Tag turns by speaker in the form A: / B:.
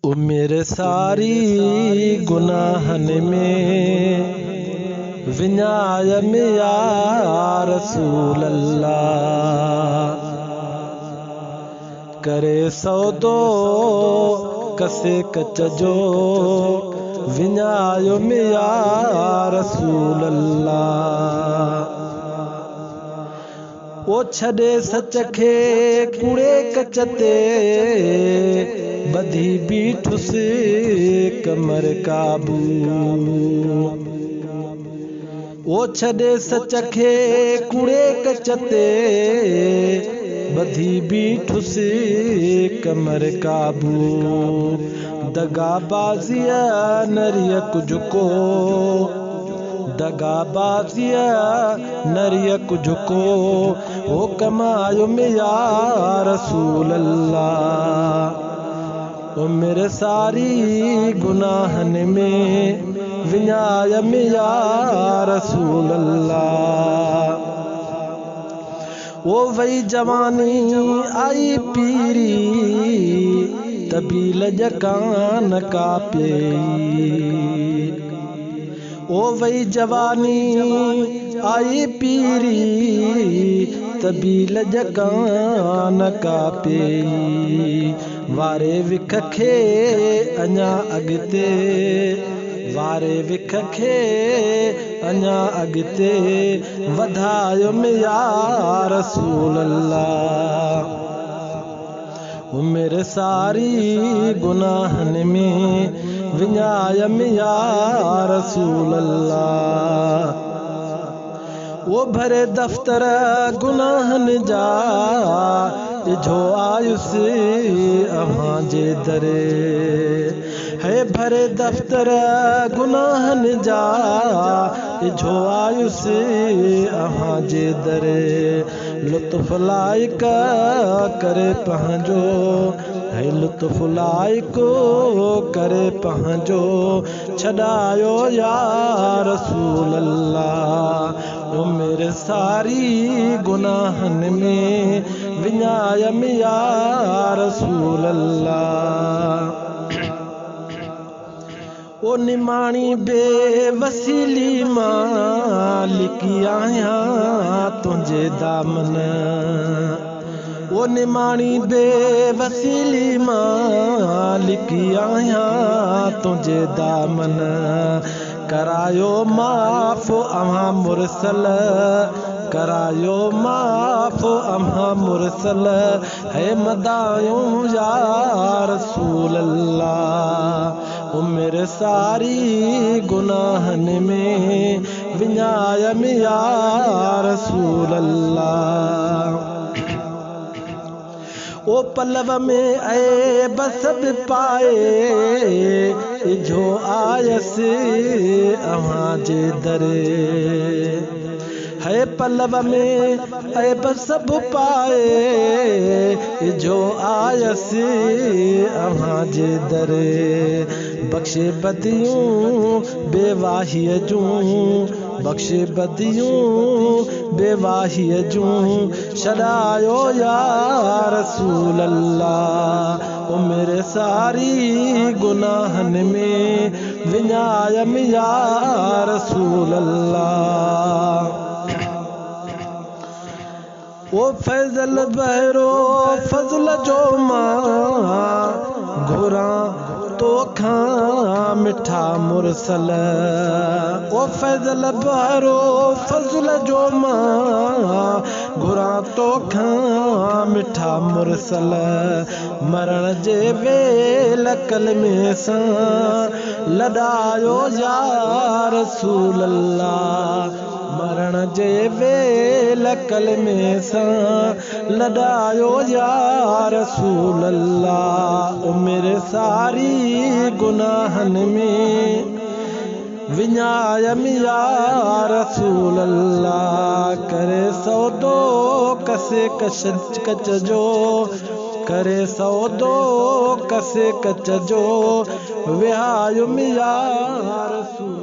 A: ओ मेरे सारी गुनाहन में विञायम या रसूल अल्लाह। करे सौदो कसे कच जो विञायम या रसूल अल्लाह। ओ छॾे सच खे कूड़े कच ते बधी बीठुसि कमर काबू। ओ छॾे सच खे कूड़े कच ते बधी बीठुसि कमर काबू। दगाबाज़ीअ नरिय कुझ को दगाबाज़ीअ नरिय कुझ को हो कमायो में या रसूल अल्लाह। ओ मेरे सारी गुनाहन में विञायम या रसूल अल्लाह। वो वही जवानी आई पीरी तबील जकान कापे। ओ वही जवानी आई पीरी तबील जकान कापे। वारे विख खे अञा अॻिते वारे विख खे अञा अॻिते वधायो में या रसूल अल्लाह। ओ मेरे सारी गुनाहन में विञायम या रसूल अल्लाह। वो भरे दफ्तर गुनाहन जा जो आयुसि अव्हां जे दरे। है भरे दफ्तर गुनाहन जा जो आयुसि अव्हां जे दरे। लुत्फ़ लाइक करे पंहिंजो है लुत्फ़ लाइक करे पंहिंजो छॾायो या रसूल अल्लाह। ओ मेरे सारी गुनाहन में विञायम या रसूल अल्लाह। ओ निमाणी बेवसीली मां लिकी आहियां तुंहिंजे दामन। ओ निमाणी बेवसीली मां लिकी आहियां तुंहिंजे दामन। करायो माफ़ अव्हां मुरसल करायो माफ़ अव्हां मुरसल है मदायूं या रसूल अल्लाह। ओ मेरे सारी गुनाहन में विञायम या रसूल अल्लाह। ओ पलव में ऐब सभु पाए जो आयसि अव्हां जे दरे। है पलव में ऐब सभु पाए जो आयसि अव्हां जे दरे। बख़्शे बदियूं बेवाहीअ जूं बख़्शे बदियूं बेवाहीअ जूं छॾायो या रसूल अल्लाह। ओ मेरे सारी गुनाहन में विञायम या रसूल अल्लाह। ओ फैज़ल बहरो फज़ल जो मां घुरां तोखां मिठा मुरसल। ओ फैज़ल बहरो फज़ल जो मां घुरां तोखां मिठा मुरसल। मरण जे वेल कलमे सां लॾायो या रसूल अल्लाह। मरण जे वेल कलमे सां लॾायो या रसूल अल्लाह। ओ मेरे सारी गुनाहन में विञायम या रसूल अल्लाह। करे सौदो कसे कच जो करे सौदो कसे कच जो विहायुम या रसूल